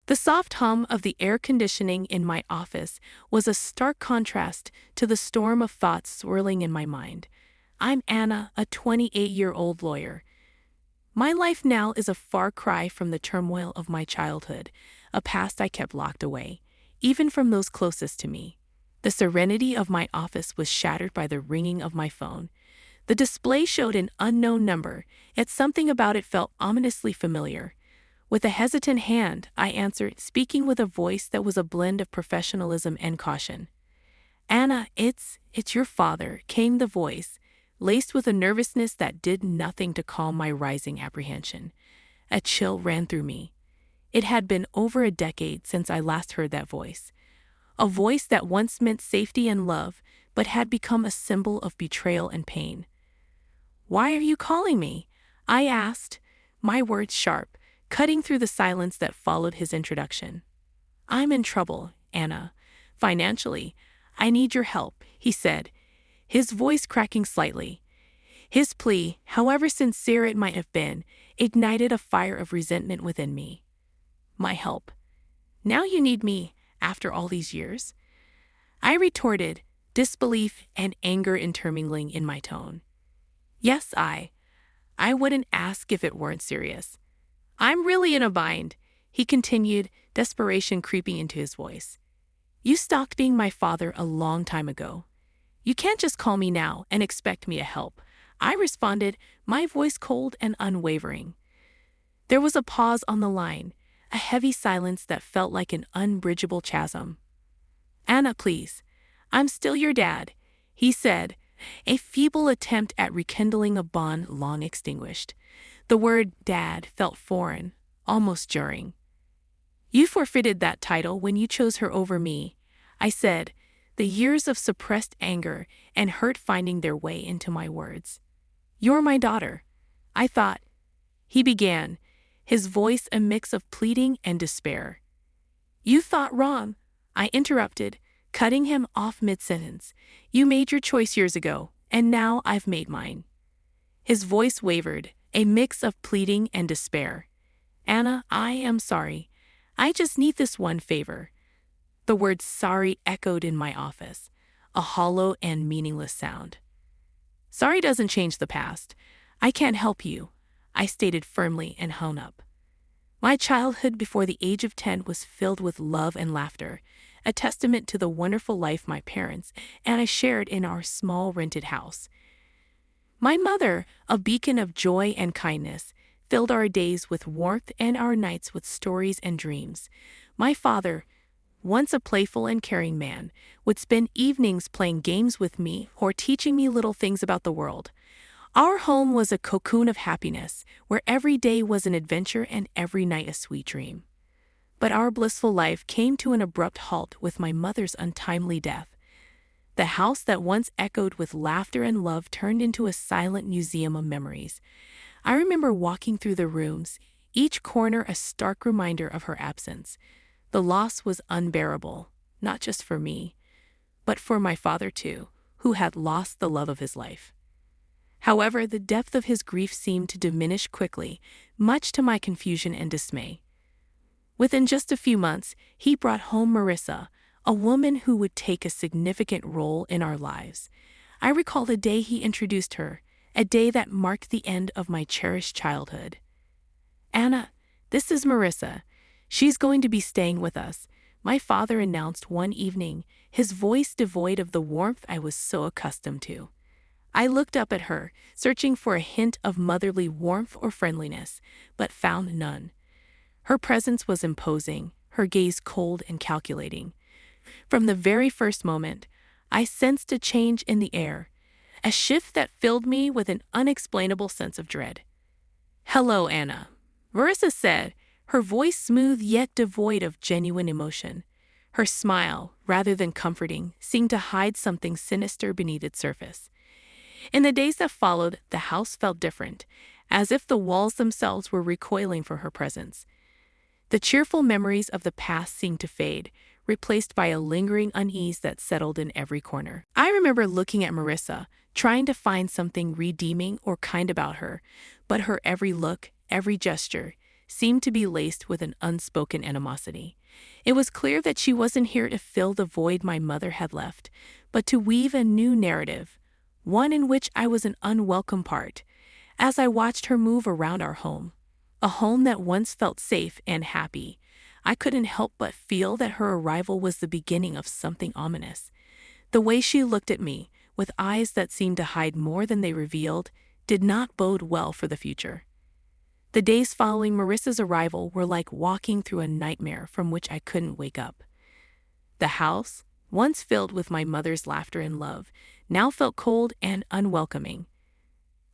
The soft hum of the air conditioning in my office was a stark contrast to the storm of thoughts swirling in my mind. I'm Anna, a 28-year-old lawyer. My life now is a far cry from the turmoil of my childhood, a past I kept locked away, even from those closest to me. The serenity of my office was shattered by the ringing of my phone. The display showed an unknown number, yet something about it felt ominously familiar. With a hesitant hand, I answered, speaking with a voice that was a blend of professionalism and caution. "Anna, it's your father," came the voice, laced with a nervousness that did nothing to calm my rising apprehension. A chill ran through me. It had been over a decade since I last heard that voice. A voice that once meant safety and love, but had become a symbol of betrayal and pain. "Why are you calling me?" I asked, my words sharp, cutting through the silence that followed his introduction. "I'm in trouble, Anna. Financially. I need your help," he said, his voice cracking slightly. His plea, however sincere it might have been, ignited a fire of resentment within me. "My help? Now you need me, after all these years?" I retorted, disbelief and anger intermingling in my tone. "Yes, I wouldn't ask if it weren't serious. I'm really in a bind," he continued, desperation creeping into his voice. "You stopped being my father a long time ago. You can't just call me now and expect me to help," I responded, my voice cold and unwavering. There was a pause on the line, a heavy silence that felt like an unbridgeable chasm. "Anna, please. I'm still your dad," he said, a feeble attempt at rekindling a bond long extinguished. The word dad felt foreign, almost jarring. "You forfeited that title when you chose her over me," I said, the years of suppressed anger and hurt finding their way into my words. "You're my daughter, I thought," he began, his voice a mix of pleading and despair. "You thought wrong," I interrupted, cutting him off mid-sentence. "You made your choice years ago, and now I've made mine." His voice wavered, a mix of pleading and despair. "Anna, I am sorry. I just need this one favor." The word sorry echoed in my office, a hollow and meaningless sound. "Sorry doesn't change the past. I can't help you," I stated firmly and hung up. My childhood before the age of 10 was filled with love and laughter, a testament to the wonderful life my parents and I shared in our small rented house. My mother, a beacon of joy and kindness, filled our days with warmth and our nights with stories and dreams. My father, once a playful and caring man, would spend evenings playing games with me or teaching me little things about the world. Our home was a cocoon of happiness, where every day was an adventure and every night a sweet dream. But our blissful life came to an abrupt halt with my mother's untimely death. The house that once echoed with laughter and love turned into a silent museum of memories. I remember walking through the rooms, each corner a stark reminder of her absence. The loss was unbearable, not just for me, but for my father too, who had lost the love of his life. However, the depth of his grief seemed to diminish quickly, much to my confusion and dismay. Within just a few months, he brought home Marissa, a woman who would take a significant role in our lives. I recall the day he introduced her, a day that marked the end of my cherished childhood. "Anna, this is Marissa. She's going to be staying with us," my father announced one evening, his voice devoid of the warmth I was so accustomed to. I looked up at her, searching for a hint of motherly warmth or friendliness, but found none. Her presence was imposing, her gaze cold and calculating. From the very first moment, I sensed a change in the air, a shift that filled me with an unexplainable sense of dread. "Hello, Anna," Marissa said, her voice smooth yet devoid of genuine emotion. Her smile, rather than comforting, seemed to hide something sinister beneath its surface. In the days that followed, the house felt different, as if the walls themselves were recoiling from her presence. The cheerful memories of the past seemed to fade, replaced by a lingering unease that settled in every corner. I remember looking at Marissa, trying to find something redeeming or kind about her, but her every look, every gesture, seemed to be laced with an unspoken animosity. It was clear that she wasn't here to fill the void my mother had left, but to weave a new narrative, one in which I was an unwelcome part. As I watched her move around our home, a home that once felt safe and happy, I couldn't help but feel that her arrival was the beginning of something ominous. The way she looked at me, with eyes that seemed to hide more than they revealed, did not bode well for the future. The days following Marissa's arrival were like walking through a nightmare from which I couldn't wake up. The house, once filled with my mother's laughter and love, now felt cold and unwelcoming.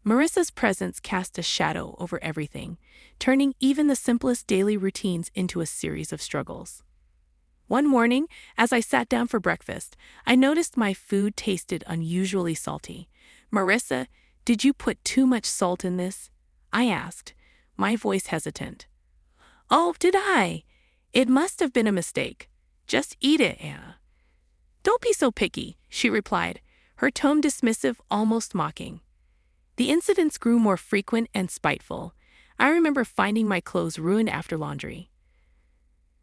Marissa's presence cast a shadow over everything, turning even the simplest daily routines into a series of struggles. One morning, as I sat down for breakfast, I noticed my food tasted unusually salty. "Marissa, did you put too much salt in this?" I asked, my voice hesitant. "Oh, did I? It must have been a mistake. Just eat it, Anna." "Don't be so picky," she replied, her tone dismissive, almost mocking. The incidents grew more frequent and spiteful. I remember finding my clothes ruined after laundry.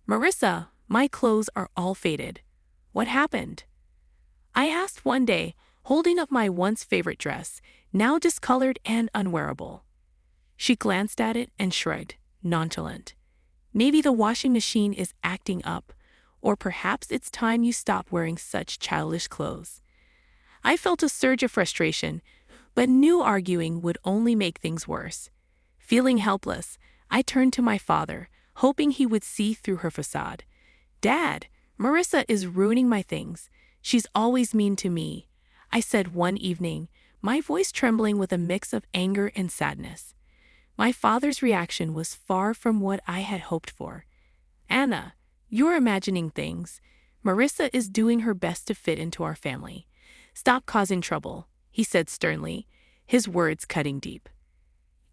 "Marissa, my clothes are all faded. What happened?" I asked one day, holding up my once favorite dress, now discolored and unwearable. She glanced at it and shrugged, nonchalant. "Maybe the washing machine is acting up, or perhaps it's time you stop wearing such childish clothes." I felt a surge of frustration, but knew arguing would only make things worse. Feeling helpless, I turned to my father, hoping he would see through her facade. "Dad, Marissa is ruining my things. She's always mean to me," I said one evening, my voice trembling with a mix of anger and sadness. My father's reaction was far from what I had hoped for. "Anna, you're imagining things. Marissa is doing her best to fit into our family. Stop causing trouble," he said sternly, his words cutting deep.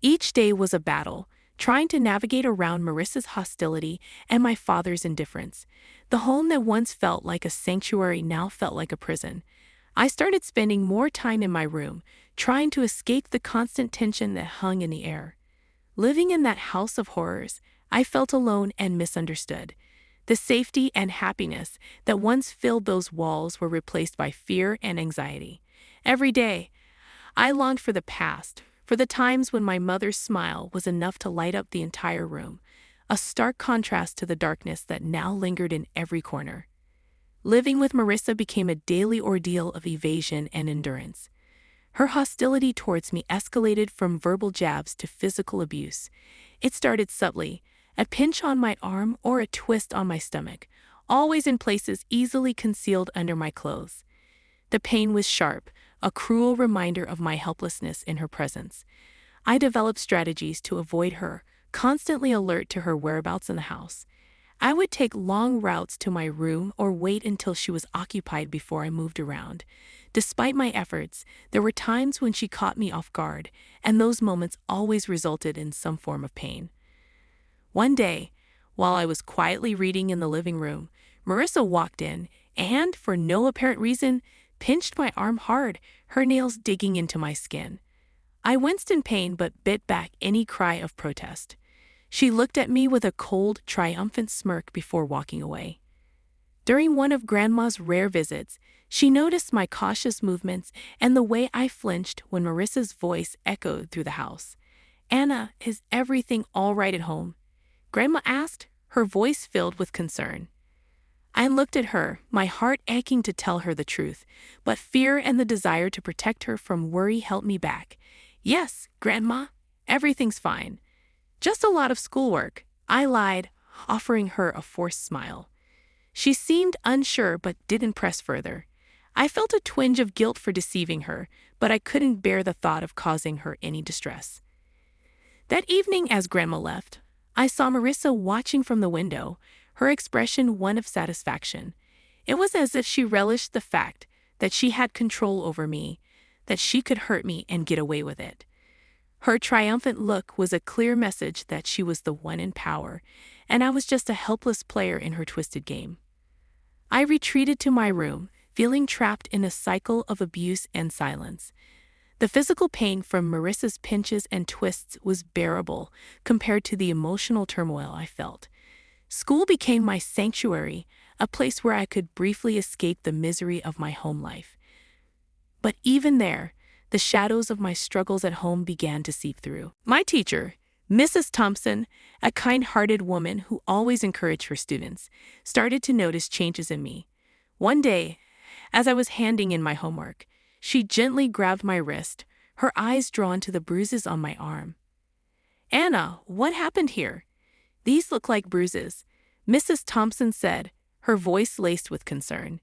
Each day was a battle, trying to navigate around Marissa's hostility and my father's indifference. The home that once felt like a sanctuary now felt like a prison. I started spending more time in my room, trying to escape the constant tension that hung in the air. Living in that house of horrors, I felt alone and misunderstood. The safety and happiness that once filled those walls were replaced by fear and anxiety. Every day, I longed for the past, for the times when my mother's smile was enough to light up the entire room, a stark contrast to the darkness that now lingered in every corner. Living with Marissa became a daily ordeal of evasion and endurance. Her hostility towards me escalated from verbal jabs to physical abuse. It started subtly, a pinch on my arm or a twist on my stomach, always in places easily concealed under my clothes. The pain was sharp, a cruel reminder of my helplessness in her presence. I developed strategies to avoid her, constantly alert to her whereabouts in the house. I would take long routes to my room or wait until she was occupied before I moved around. Despite my efforts, there were times when she caught me off guard, and those moments always resulted in some form of pain. One day, while I was quietly reading in the living room, Marissa walked in and, for no apparent reason, pinched my arm hard, her nails digging into my skin. I winced in pain but bit back any cry of protest. She looked at me with a cold, triumphant smirk before walking away. During one of Grandma's rare visits, she noticed my cautious movements and the way I flinched when Marissa's voice echoed through the house. "Anna, is everything all right at home?" Grandma asked, her voice filled with concern. I looked at her, my heart aching to tell her the truth, but fear and the desire to protect her from worry held me back. "Yes, Grandma, everything's fine. Just a lot of schoolwork," I lied, offering her a forced smile. She seemed unsure but didn't press further. I felt a twinge of guilt for deceiving her, but I couldn't bear the thought of causing her any distress. That evening, as Grandma left, I saw Marissa watching from the window, her expression one of satisfaction. It was as if she relished the fact that she had control over me, that she could hurt me and get away with it. Her triumphant look was a clear message that she was the one in power, and I was just a helpless player in her twisted game. I retreated to my room, feeling trapped in a cycle of abuse and silence. The physical pain from Marissa's pinches and twists was bearable compared to the emotional turmoil I felt. School became my sanctuary, a place where I could briefly escape the misery of my home life. But even there, the shadows of my struggles at home began to seep through. My teacher, Mrs. Thompson, a kind-hearted woman who always encouraged her students, started to notice changes in me. One day, as I was handing in my homework, she gently grabbed my wrist, her eyes drawn to the bruises on my arm. "Anna, what happened here? These look like bruises," Mrs. Thompson said, her voice laced with concern.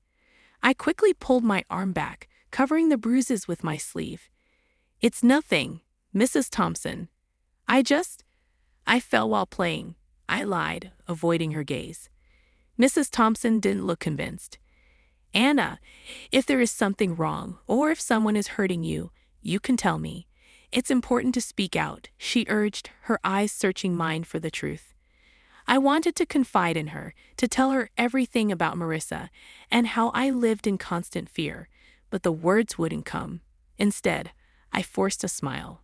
I quickly pulled my arm back, covering the bruises with my sleeve. "It's nothing, Mrs. Thompson. I fell while playing," I lied, avoiding her gaze. Mrs. Thompson didn't look convinced. "Anna, if there is something wrong, or if someone is hurting you, you can tell me. It's important to speak out," she urged, her eyes searching mine for the truth. I wanted to confide in her, to tell her everything about Marissa and how I lived in constant fear, but the words wouldn't come. Instead, I forced a smile.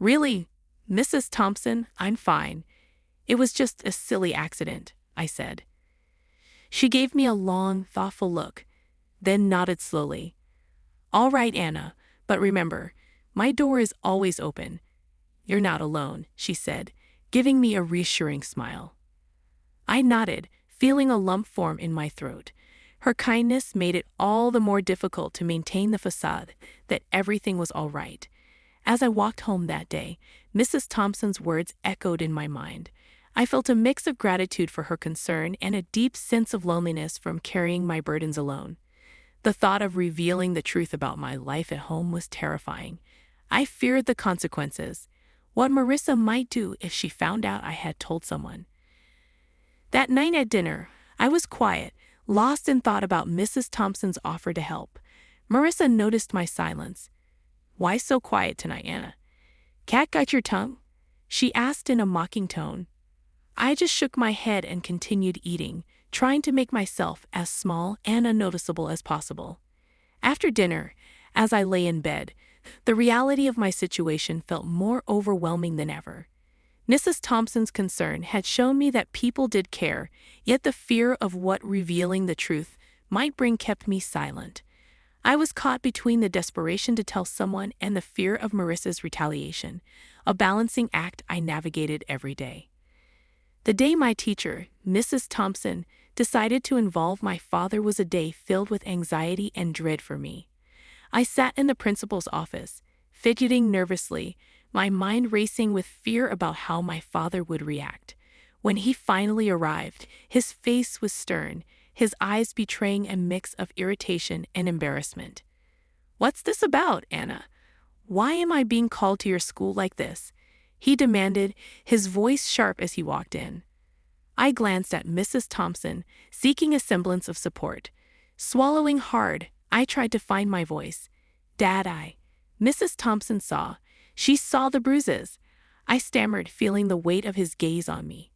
"Really, Mrs. Thompson, I'm fine. It was just a silly accident," I said. She gave me a long, thoughtful look, then nodded slowly. "All right, Anna, but remember, my door is always open. You're not alone," she said, giving me a reassuring smile. I nodded, feeling a lump form in my throat. Her kindness made it all the more difficult to maintain the facade that everything was all right. As I walked home that day, Mrs. Thompson's words echoed in my mind. I felt a mix of gratitude for her concern and a deep sense of loneliness from carrying my burdens alone. The thought of revealing the truth about my life at home was terrifying. I feared the consequences, what Marissa might do if she found out I had told someone. That night at dinner, I was quiet, lost in thought about Mrs. Thompson's offer to help. Marissa noticed my silence. "Why so quiet tonight, Anna? Cat got your tongue?" she asked in a mocking tone. I just shook my head and continued eating, trying to make myself as small and unnoticeable as possible. After dinner, as I lay in bed, the reality of my situation felt more overwhelming than ever. Mrs. Thompson's concern had shown me that people did care, yet the fear of what revealing the truth might bring kept me silent. I was caught between the desperation to tell someone and the fear of Marissa's retaliation, a balancing act I navigated every day. The day my teacher, Mrs. Thompson, decided to involve my father was a day filled with anxiety and dread for me. I sat in the principal's office, fidgeting nervously, my mind racing with fear about how my father would react. When he finally arrived, his face was stern, his eyes betraying a mix of irritation and embarrassment. "What's this about, Anna? Why am I being called to your school like this?" he demanded, his voice sharp as he walked in. I glanced at Mrs. Thompson, seeking a semblance of support. Swallowing hard, I tried to find my voice. Mrs. Thompson saw. She saw the bruises. I stammered, feeling the weight of his gaze on me.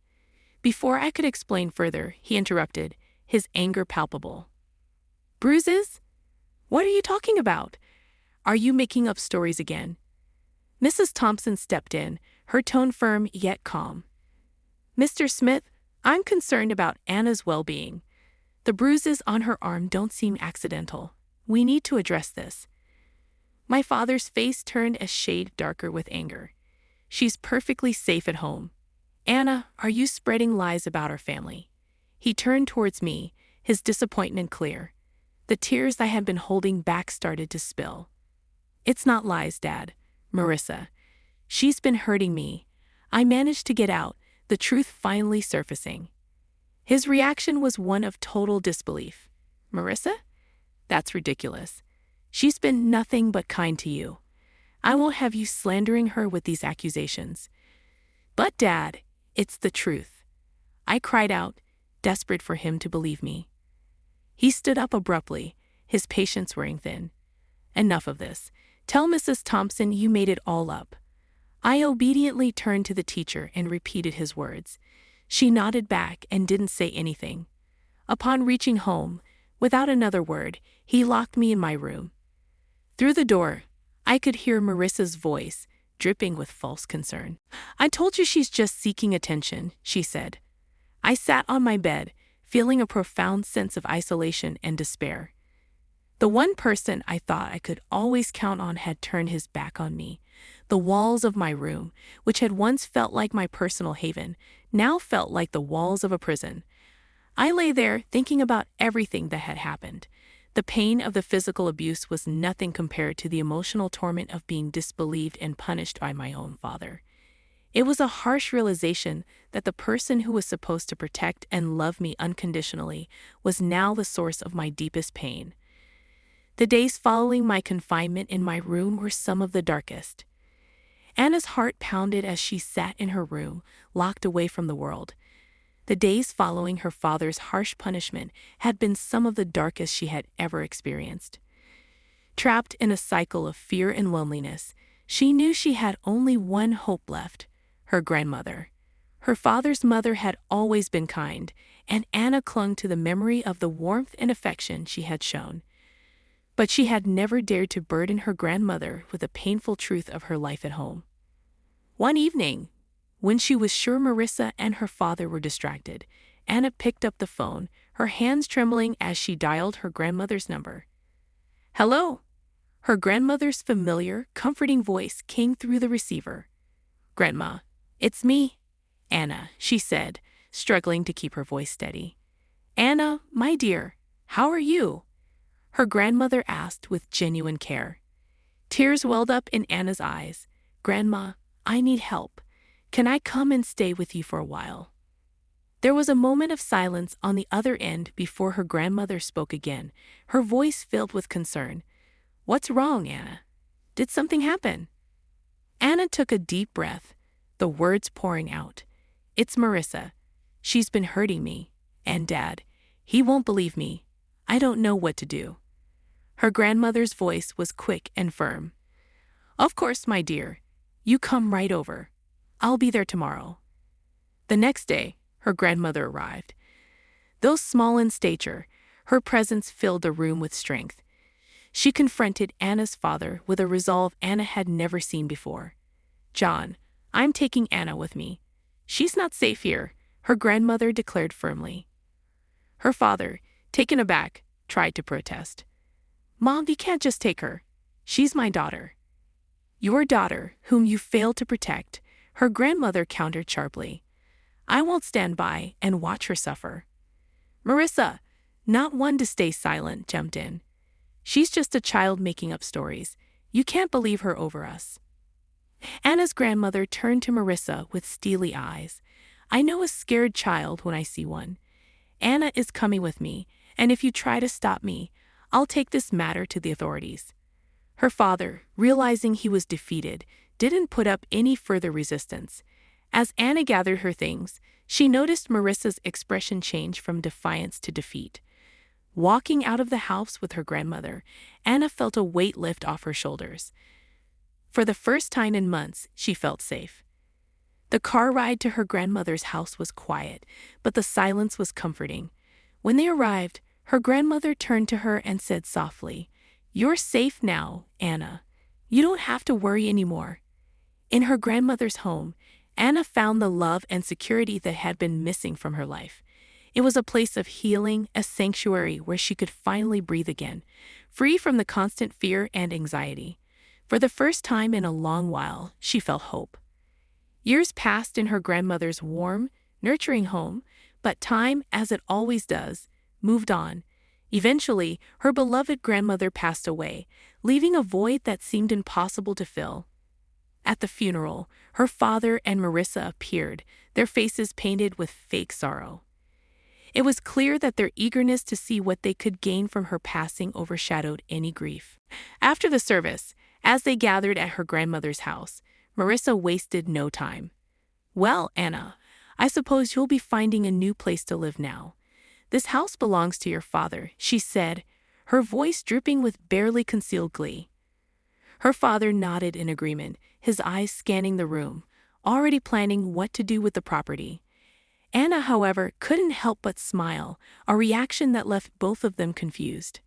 Before I could explain further, he interrupted, his anger palpable. "Bruises? What are you talking about? Are you making up stories again?" Mrs. Thompson stepped in, her tone firm yet calm. "Mr. Smith, I'm concerned about Anna's well-being. The bruises on her arm don't seem accidental. We need to address this." My father's face turned a shade darker with anger. "She's perfectly safe at home. Anna, are you spreading lies about our family?" He turned towards me, his disappointment clear. The tears I had been holding back started to spill. "It's not lies, Dad. Marissa. She's been hurting me." I managed to get out, the truth finally surfacing. His reaction was one of total disbelief. "Marissa? That's ridiculous. She's been nothing but kind to you. I won't have you slandering her with these accusations." "But Dad, it's the truth," I cried out, desperate for him to believe me. He stood up abruptly, his patience wearing thin. "Enough of this. Tell Mrs. Thompson you made it all up." I obediently turned to the teacher and repeated his words. She nodded back and didn't say anything. Upon reaching home, without another word, he locked me in my room. Through the door, I could hear Marissa's voice, dripping with false concern. "I told you she's just seeking attention," she said. I sat on my bed, feeling a profound sense of isolation and despair. The one person I thought I could always count on had turned his back on me. The walls of my room, which had once felt like my personal haven, now felt like the walls of a prison. I lay there thinking about everything that had happened. The pain of the physical abuse was nothing compared to the emotional torment of being disbelieved and punished by my own father. It was a harsh realization that the person who was supposed to protect and love me unconditionally was now the source of my deepest pain. The days following my confinement in my room were some of the darkest. Anna's heart pounded as she sat in her room, locked away from the world. The days following her father's harsh punishment had been some of the darkest she had ever experienced. Trapped in a cycle of fear and loneliness, she knew she had only one hope left: her grandmother. Her father's mother had always been kind, and Anna clung to the memory of the warmth and affection she had shown. But she had never dared to burden her grandmother with the painful truth of her life at home. One evening, when she was sure Marissa and her father were distracted, Anna picked up the phone, her hands trembling as she dialed her grandmother's number. "Hello?" Her grandmother's familiar, comforting voice came through the receiver. "Grandma, it's me, Anna," she said, struggling to keep her voice steady. "Anna, my dear, how are you?" her grandmother asked with genuine care. Tears welled up in Anna's eyes. "Grandma, I need help. Can I come and stay with you for a while?" There was a moment of silence on the other end before her grandmother spoke again, her voice filled with concern. "What's wrong, Anna? Did something happen?" Anna took a deep breath, the words pouring out. "It's Marissa. She's been hurting me. And Dad, he won't believe me. I don't know what to do." Her grandmother's voice was quick and firm. "Of course, my dear. You come right over. I'll be there tomorrow." The next day, her grandmother arrived. Though small in stature, her presence filled the room with strength. She confronted Anna's father with a resolve Anna had never seen before. "John, I'm taking Anna with me. She's not safe here," her grandmother declared firmly. Her father, taken aback, tried to protest. "Mom, you can't just take her. She's my daughter." "Your daughter, whom you failed to protect," her grandmother countered sharply. "I won't stand by and watch her suffer." Marissa, not one to stay silent, jumped in. "She's just a child making up stories. You can't believe her over us." Anna's grandmother turned to Marissa with steely eyes. "I know a scared child when I see one. Anna is coming with me, and if you try to stop me, I'll take this matter to the authorities." Her father, realizing he was defeated, didn't put up any further resistance. As Anna gathered her things, she noticed Marissa's expression change from defiance to defeat. Walking out of the house with her grandmother, Anna felt a weight lift off her shoulders. For the first time in months, she felt safe. The car ride to her grandmother's house was quiet, but the silence was comforting. When they arrived, her grandmother turned to her and said softly, "You're safe now, Anna. You don't have to worry anymore." In her grandmother's home, Anna found the love and security that had been missing from her life. It was a place of healing, a sanctuary where she could finally breathe again, free from the constant fear and anxiety. For the first time in a long while, she felt hope. Years passed in her grandmother's warm, nurturing home, but time, as it always does, moved on. Eventually, her beloved grandmother passed away, leaving a void that seemed impossible to fill. At the funeral, her father and Marissa appeared, their faces painted with fake sorrow. It was clear that their eagerness to see what they could gain from her passing overshadowed any grief. After the service, as they gathered at her grandmother's house, Marissa wasted no time. "Well, Anna, I suppose you'll be finding a new place to live now. This house belongs to your father," she said, her voice dripping with barely concealed glee. Her father nodded in agreement, his eyes scanning the room, already planning what to do with the property. Anna, however, couldn't help but smile, a reaction that left both of them confused.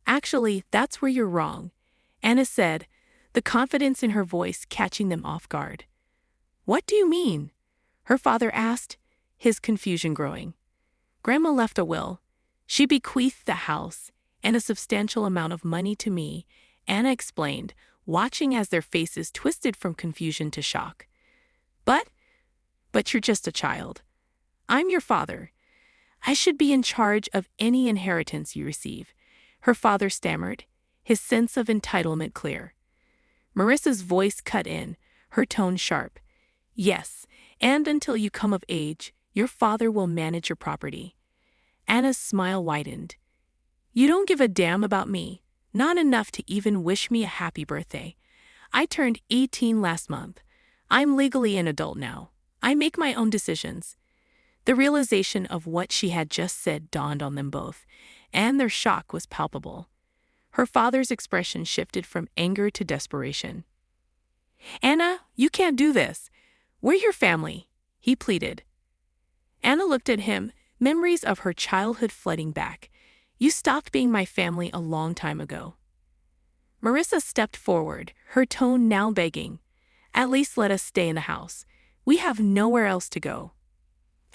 "Actually, that's where you're wrong," Anna said, the confidence in her voice catching them off guard. "What do you mean?" her father asked, his confusion growing. "Grandma left a will. She bequeathed the house and a substantial amount of money to me," Anna explained, watching as their faces twisted from confusion to shock. But you're just a child. I'm your father. I should be in charge of any inheritance you receive," her father stammered, his sense of entitlement clear. Marissa's voice cut in, her tone sharp. "Yes, and until you come of age, your father will manage your property." Anna's smile widened. "You don't give a damn about me, not enough to even wish me a happy birthday. I turned 18 last month. I'm legally an adult now. I make my own decisions." The realization of what she had just said dawned on them both, and their shock was palpable. Her father's expression shifted from anger to desperation. "Anna, you can't do this. We're your family," he pleaded. Anna looked at him, memories of her childhood flooding back. "You stopped being my family a long time ago." Marissa stepped forward, her tone now begging. "At least let us stay in the house. We have nowhere else to go."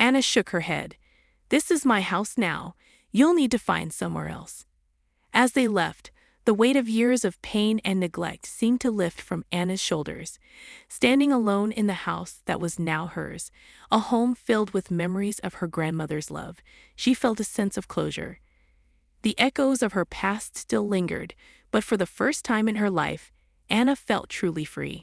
Anna shook her head. "This is my house now. You'll need to find somewhere else." As they left, the weight of years of pain and neglect seemed to lift from Anna's shoulders. Standing alone in the house that was now hers, a home filled with memories of her grandmother's love, she felt a sense of closure. The echoes of her past still lingered, but for the first time in her life, Anna felt truly free.